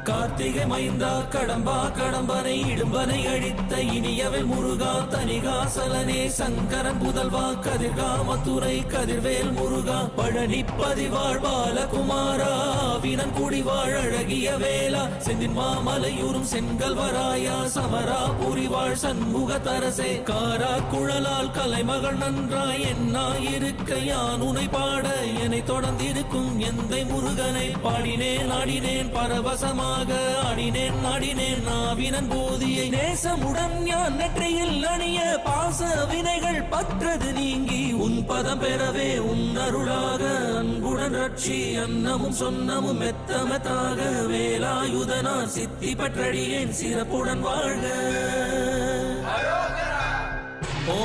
கார்த்திகை மைந்தா கடம்பா கடம்பனை இடும்பனை அழித்த இனியவள் முருகா தனிகாசலனே சங்கரன் புதல்வா கதிர்கா மதுரை கதிர்வேல் முருகா பழனி பதிவாழ் பாலகுமாரா வினன் குடிவாழ் அழகிய வேளா செந்தின் மாமலையூரும் செங்கல்வராயா சமரா புரிவாழ் சண்முக தரசே காரா குழலால் கலைமகள் நன்றாய் என்னாயிருக்க யான் உனை பாட என்னை தொடர்ந்திருக்கும் எந்தை முருகனை பாடினேன் ஆடினேன் பரவசமாக ஆடினேன் ஆடினேன் நாவினன் போதியை நேசமுடன் ஞான் நெற்றியில் அணிய பாச வினைகள் பற்றது நீங்கி உன் பதம் பெறவே உன் அருளாக அன்புடன் ரட்சி அன்னமும் சொன்னமும் மெத்தமெத்தாக வேலாயுதனார் சித்தி பற்றடியேன் சிறப்புடன் வாழ்க. ஓ